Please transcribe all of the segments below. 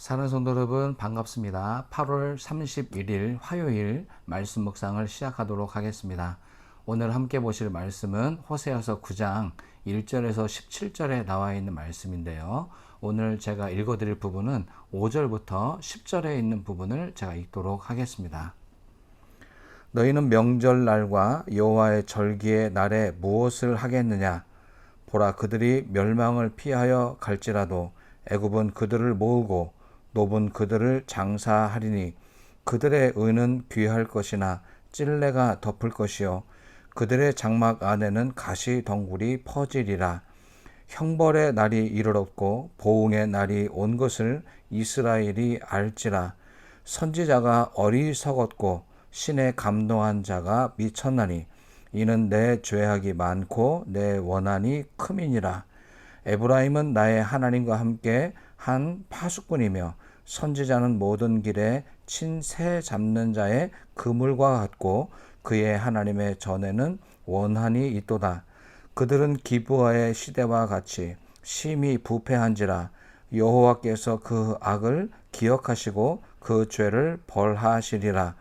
사랑하는 성도 여러분 반갑습니다. 8월 31일 화요일 말씀 묵상을 시작하도록 하겠습니다. 오늘 함께 보실 말씀은 호세아서 9장 1절에서 17절에 나와 있는 말씀인데요. 오늘 제가 읽어드릴 부분은 5절부터 10절에 있는 부분을 제가 읽도록 하겠습니다. 너희는 명절날과 여호와의 절기의 날에 무엇을 하겠느냐? 보라, 그들이 멸망을 피하여 갈지라도 애굽은 그들을 모으고 노분 그들을 장사하리니 그들의 의는 귀할 것이나 찔레가 덮을 것이요 그들의 장막 안에는 가시 덩굴이 퍼지리라. 형벌의 날이 이르렀고 보응의 날이 온 것을 이스라엘이 알지라. 선지자가 어리석었고 신에 감동한 자가 미쳤나니 이는 내 죄악이 많고 내 원한이 크민이라. 에브라임은 나의 하나님과 함께 한 파수꾼이며 선지자는 모든 길에 친 새 잡는 자의 그물과 같고 그의 하나님의 전에는 원한이 있도다. 그들은 기브아의 시대와 같이 심히 부패한지라. 여호와께서 그 악을 기억하시고 그 죄를 벌하시리라.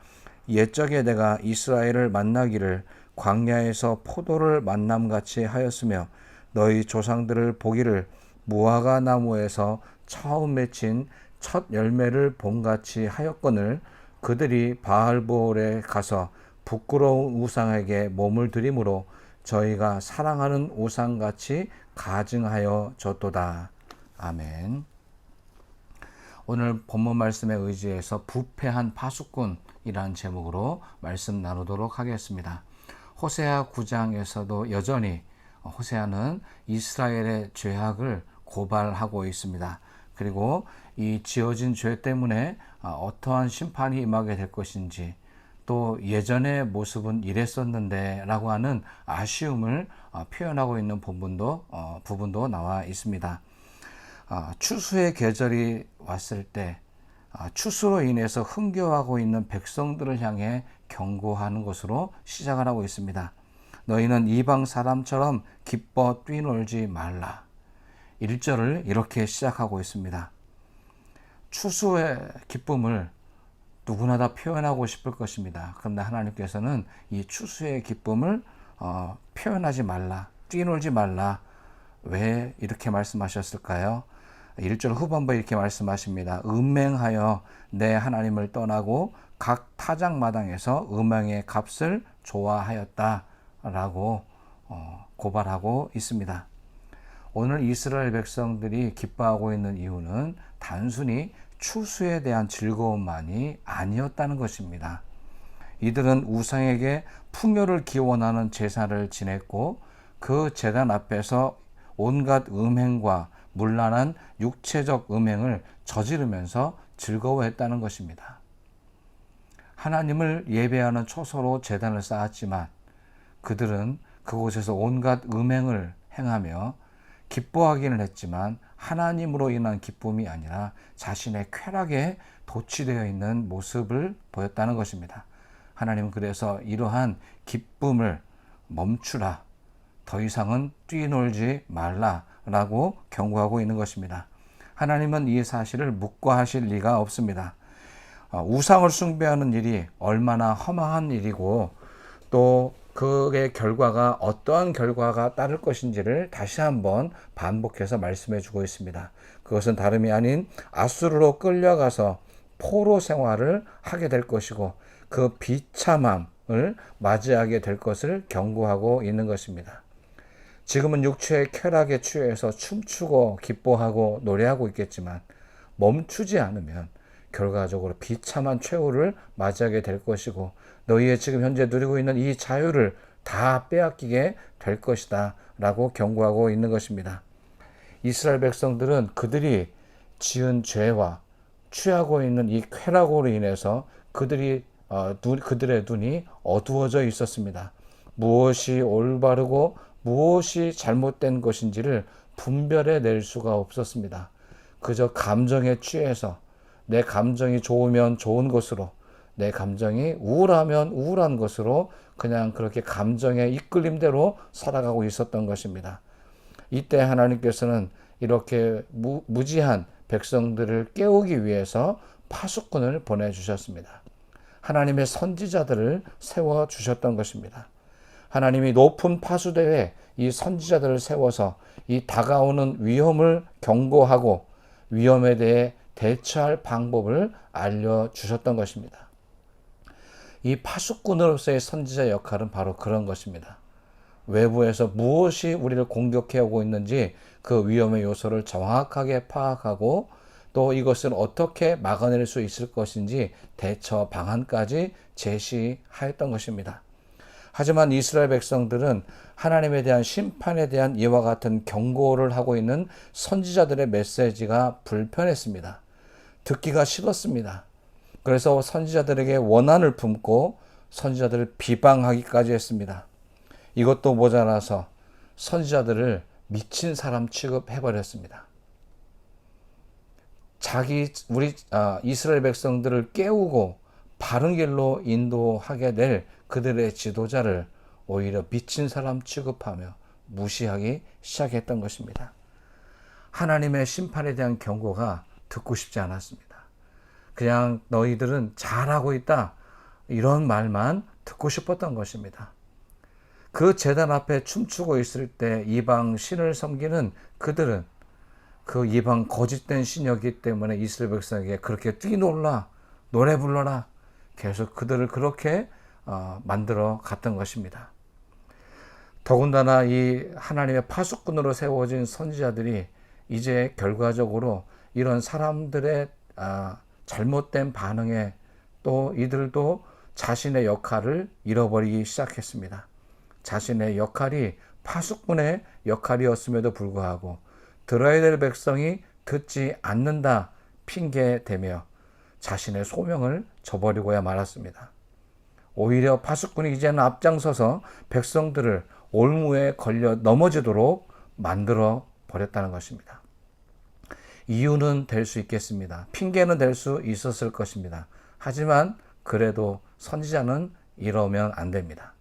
옛적에 내가 이스라엘을 만나기를 광야에서 포도를 만남같이 하였으며 너희 조상들을 보기를 무화과 나무에서 처음 맺힌 첫 열매를 본같이 하였거늘 그들이 바알보올에 가서 부끄러운 우상에게 몸을 들이므로 저희가 사랑하는 우상같이 가증하여 졌도다. 아멘. 오늘 본문 말씀에 의지해서 부패한 파수꾼이라는 제목으로 말씀 나누도록 하겠습니다. 호세아 9장에서도 여전히 호세아는 이스라엘의 죄악을 고발하고 있습니다. 그리고 이 지어진 죄 때문에 어떠한 심판이 임하게 될 것인지, 또 예전의 모습은 이랬었는데 라고 하는 아쉬움을 표현하고 있는 부분도 나와 있습니다. 추수의 계절이 왔을 때 추수로 인해서 흥겨워하고 있는 백성들을 향해 경고하는 것으로 시작을 하고 있습니다. 너희는 이방 사람처럼 기뻐 뛰놀지 말라. 1절을 이렇게 시작하고 있습니다. 추수의 기쁨을 누구나 다 표현하고 싶을 것입니다. 그런데 하나님께서는 이 추수의 기쁨을 표현하지 말라, 뛰놀지 말라. 왜 이렇게 말씀하셨을까요? 1절 후반부에 이렇게 말씀하십니다. 음행하여 내 하나님을 떠나고 각 타작마당에서 음행의 값을 좋아하였다 라고 고발하고 있습니다. 오늘 이스라엘 백성들이 기뻐하고 있는 이유는 단순히 추수에 대한 즐거움만이 아니었다는 것입니다. 이들은 우상에게 풍요를 기원하는 제사를 지냈고 그 제단 앞에서 온갖 음행과 문란한 육체적 음행을 저지르면서 즐거워했다는 것입니다. 하나님을 예배하는 초소로 제단을 쌓았지만 그들은 그곳에서 온갖 음행을 행하며 기뻐하기는 했지만 하나님으로 인한 기쁨이 아니라 자신의 쾌락에 도취되어 있는 모습을 보였다는 것입니다. 하나님은 그래서 이러한 기쁨을 멈추라, 더 이상은 뛰놀지 말라라고 경고하고 있는 것입니다. 하나님은 이 사실을 묵과하실 리가 없습니다. 우상을 숭배하는 일이 얼마나 허망한 일이고 또 그의 결과가 어떠한 결과가 따를 것인지를 다시 한번 반복해서 말씀해 주고 있습니다. 그것은 다름이 아닌 아수르로 끌려가서 포로 생활을 하게 될 것이고 그 비참함을 맞이하게 될 것을 경고하고 있는 것입니다. 지금은 육체의 쾌락에 취해서 춤추고 기뻐하고 노래하고 있겠지만 멈추지 않으면 결과적으로 비참한 최후를 맞이하게 될 것이고 너희의 지금 현재 누리고 있는 이 자유를 다 빼앗기게 될 것이다 라고 경고하고 있는 것입니다. 이스라엘 백성들은 그들이 지은 죄와 취하고 있는 이 쾌락으로 인해서 그들의 눈이 어두워져 있었습니다. 무엇이 올바르고 무엇이 잘못된 것인지를 분별해 낼 수가 없었습니다. 그저 감정에 취해서 내 감정이 좋으면 좋은 것으로, 내 감정이 우울하면 우울한 것으로 그냥 그렇게 감정의 이끌림대로 살아가고 있었던 것입니다. 이때 하나님께서는 이렇게 무지한 백성들을 깨우기 위해서 파수꾼을 보내주셨습니다. 하나님의 선지자들을 세워주셨던 것입니다. 하나님이 높은 파수대에 이 선지자들을 세워서 이 다가오는 위험을 경고하고 위험에 대해 대처할 방법을 알려주셨던 것입니다. 이 파수꾼으로서의 선지자 역할은 바로 그런 것입니다. 외부에서 무엇이 우리를 공격해 오고 있는지 그 위험의 요소를 정확하게 파악하고 또 이것을 어떻게 막아낼 수 있을 것인지 대처 방안까지 제시하였던 것입니다. 하지만 이스라엘 백성들은 하나님에 대한 심판에 대한 이와 같은 경고를 하고 있는 선지자들의 메시지가 불편했습니다. 듣기가 싫었습니다. 그래서 선지자들에게 원한을 품고 선지자들을 비방하기까지 했습니다. 이것도 모자라서 선지자들을 미친 사람 취급해버렸습니다. 우리 이스라엘 백성들을 깨우고 바른 길로 인도하게 될 그들의 지도자를 오히려 미친 사람 취급하며 무시하기 시작했던 것입니다. 하나님의 심판에 대한 경고가 듣고 싶지 않았습니다. 그냥 너희들은 잘하고 있다 이런 말만 듣고 싶었던 것입니다. 그 제단 앞에 춤추고 있을 때 이방 신을 섬기는 그들은 그 이방 거짓된 신이었기 때문에 이스라엘 백성에게 그렇게 뛰놀라 노래 불러라 계속 그들을 그렇게 만들어 갔던 것입니다. 더군다나 이 하나님의 파수꾼으로 세워진 선지자들이 이제 결과적으로 이런 사람들의 잘못된 반응에 또 이들도 자신의 역할을 잃어버리기 시작했습니다. 자신의 역할이 파수꾼의 역할이었음에도 불구하고 들어야 될 백성이 듣지 않는다 핑계대며 자신의 소명을 저버리고야 말았습니다. 오히려 파수꾼이 이제는 앞장서서 백성들을 올무에 걸려 넘어지도록 만들어 버렸다는 것입니다. 이유는 될 수 있겠습니다. 핑계는 될 수 있었을 것입니다. 하지만 그래도 선지자는 이러면 안 됩니다.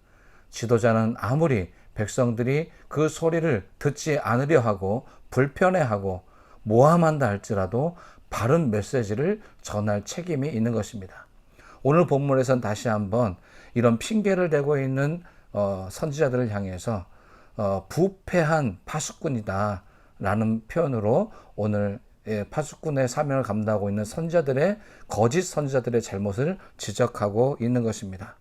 지도자는 아무리 백성들이 그 소리를 듣지 않으려 하고 불편해하고 모함한다 할지라도 바른 메시지를 전할 책임이 있는 것입니다. 오늘 본문에서는 다시 한번 이런 핑계를 대고 있는 선지자들을 향해서 부패한 파수꾼이다 라는 표현으로 오늘 파수꾼의 사명을 감당하고 있는 선지자들의 거짓 선지자들의 잘못을 지적하고 있는 것입니다.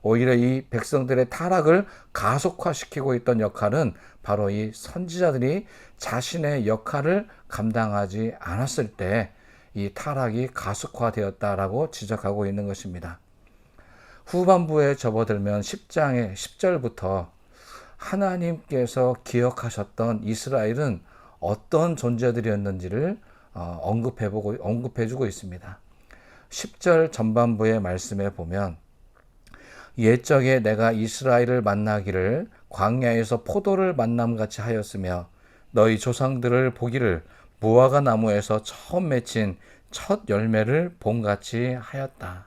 오히려 이 백성들의 타락을 가속화시키고 있던 역할은 바로 이 선지자들이 자신의 역할을 감당하지 않았을 때 이 타락이 가속화되었다라고 지적하고 있는 것입니다. 후반부에 접어들면 10장의 10절부터 하나님께서 기억하셨던 이스라엘은 어떤 존재들이었는지를 언급해주고 있습니다. 10절 전반부의 말씀에 보면 옛적에 내가 이스라엘을 만나기를 광야에서 포도를 만남같이 하였으며 너희 조상들을 보기를 무화과 나무에서 처음 맺힌 첫 열매를 봄같이 하였다.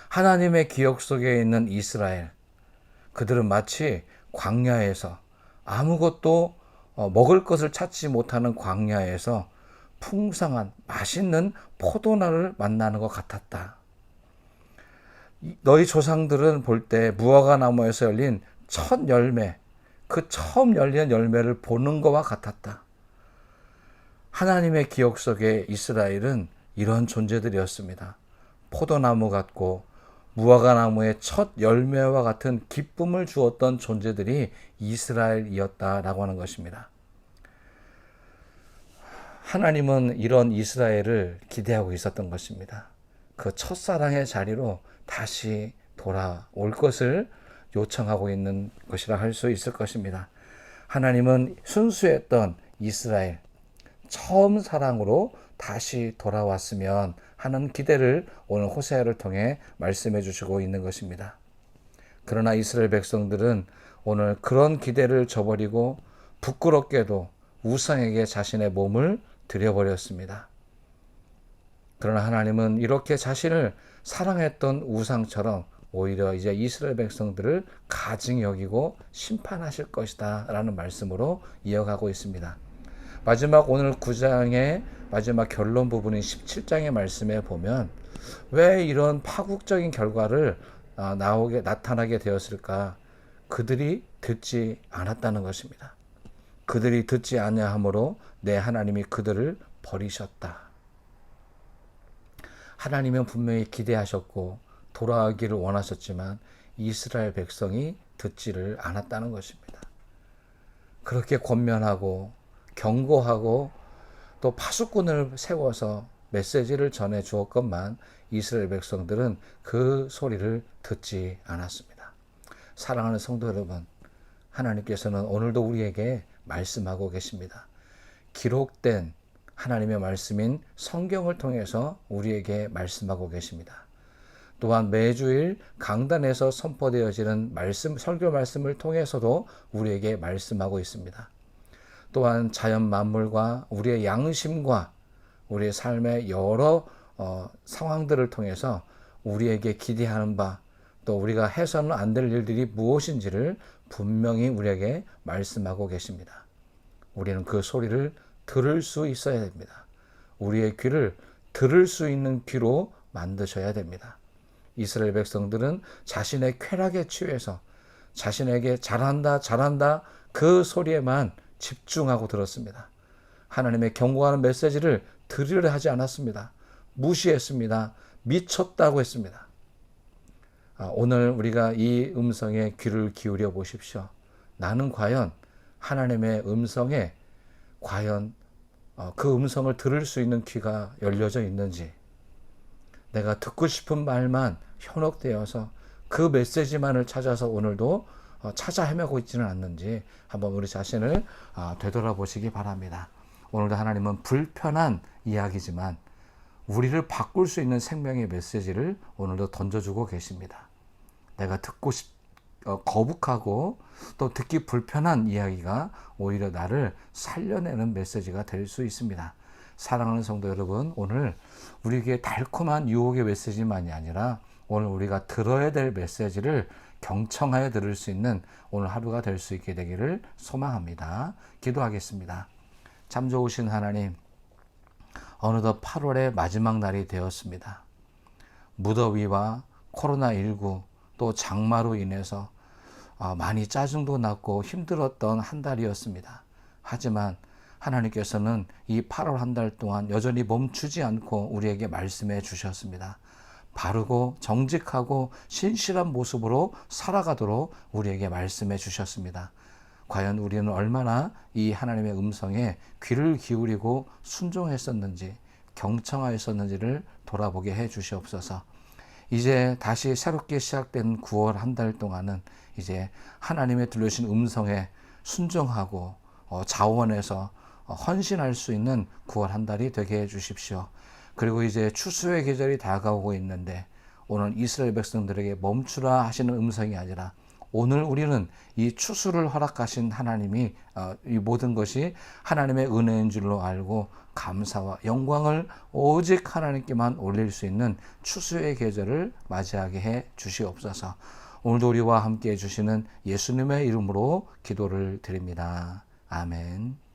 하나님의 기억 속에 있는 이스라엘, 그들은 마치 광야에서 아무것도 먹을 것을 찾지 못하는 광야에서 풍성한 맛있는 포도나를 만나는 것 같았다. 너희 조상들은 볼 때 무화과 나무에서 열린 첫 열매, 그 처음 열린 열매를 보는 것과 같았다. 하나님의 기억 속에 이스라엘은 이런 존재들이었습니다. 포도나무 같고 무화과 나무의 첫 열매와 같은 기쁨을 주었던 존재들이 이스라엘이었다라고 하는 것입니다. 하나님은 이런 이스라엘을 기대하고 있었던 것입니다. 그 첫사랑의 자리로 다시 돌아올 것을 요청하고 있는 것이라 할 수 있을 것입니다. 하나님은 순수했던 이스라엘, 처음 사랑으로 다시 돌아왔으면 하는 기대를 오늘 호세아를 통해 말씀해 주시고 있는 것입니다. 그러나 이스라엘 백성들은 오늘 그런 기대를 저버리고 부끄럽게도 우상에게 자신의 몸을 드려버렸습니다. 그러나 하나님은 이렇게 자신을 사랑했던 우상처럼 오히려 이제 이스라엘 백성들을 가증히 여기고 심판하실 것이다 라는 말씀으로 이어가고 있습니다. 마지막 오늘 9장의 마지막 결론 부분인 17장의 말씀에 보면 왜 이런 파국적인 결과를 나타나게 되었을까? 그들이 듣지 않았다는 것입니다. 그들이 듣지 아니하므로 내 하나님이 그들을 버리셨다. 하나님은 분명히 기대하셨고 돌아가기를 원하셨지만 이스라엘 백성이 듣지를 않았다는 것입니다. 그렇게 권면하고 경고하고 또 파수꾼을 세워서 메시지를 전해 주었건만 이스라엘 백성들은 그 소리를 듣지 않았습니다. 사랑하는 성도 여러분, 하나님께서는 오늘도 우리에게 말씀하고 계십니다. 기록된 하나님의 말씀인 성경을 통해서 우리에게 말씀하고 계십니다. 또한 매주일 강단에서 선포되어지는 설교 말씀을 통해서도 우리에게 말씀하고 있습니다. 또한 자연 만물과 우리의 양심과 우리의 삶의 여러 상황들을 통해서 우리에게 기대하는 바, 또 우리가 해서는 안 될 일들이 무엇인지를 분명히 우리에게 말씀하고 계십니다. 우리는 그 소리를 들을 수 있어야 됩니다. 우리의 귀를 들을 수 있는 귀로 만드셔야 됩니다. 이스라엘 백성들은 자신의 쾌락에 취해서 자신에게 잘한다 그 소리에만 집중하고 들었습니다. 하나님의 경고하는 메시지를 들으려 하지 않았습니다. 무시했습니다. 미쳤다고 했습니다. 오늘 우리가 이 음성에 귀를 기울여 보십시오. 나는 과연 하나님의 음성에 과연 그 음성을 들을 수 있는 귀가 열려져 있는지, 내가 듣고 싶은 말만 현혹되어서 그 메시지만을 찾아서 오늘도 찾아 헤매고 있지는 않는지 한번 우리 자신을 되돌아보시기 바랍니다. 오늘도 하나님은 불편한 이야기지만 우리를 바꿀 수 있는 생명의 메시지를 오늘도 던져주고 계십니다. 내가 거북하고 또 듣기 불편한 이야기가 오히려 나를 살려내는 메시지가 될 수 있습니다. 사랑하는 성도 여러분, 오늘 우리에게 달콤한 유혹의 메시지만이 아니라 오늘 우리가 들어야 될 메시지를 경청하여 들을 수 있는 오늘 하루가 될 수 있게 되기를 소망합니다. 기도하겠습니다. 참 좋으신 하나님, 어느덧 8월의 마지막 날이 되었습니다. 무더위와 코로나19 또 장마로 인해서 많이 짜증도 났고 힘들었던 한 달이었습니다. 하지만 하나님께서는 이 8월 한 달 동안 여전히 멈추지 않고 우리에게 말씀해 주셨습니다. 바르고 정직하고 신실한 모습으로 살아가도록 우리에게 말씀해 주셨습니다. 과연 우리는 얼마나 이 하나님의 음성에 귀를 기울이고 순종했었는지, 경청하였었는지를 돌아보게 해 주시옵소서. 이제 다시 새롭게 시작된 9월 한 달 동안은 이제 하나님의 들려주신 음성에 순종하고 자원해서 헌신할 수 있는 9월 한 달이 되게 해 주십시오. 그리고 이제 추수의 계절이 다가오고 있는데 오늘 이스라엘 백성들에게 멈추라 하시는 음성이 아니라 오늘 우리는 이 추수를 허락하신 하나님이 이 모든 것이 하나님의 은혜인 줄로 알고 감사와 영광을 오직 하나님께만 올릴 수 있는 추수의 계절을 맞이하게 해 주시옵소서. 오늘도 우리와 함께 해 주시는 예수님의 이름으로 기도를 드립니다. 아멘.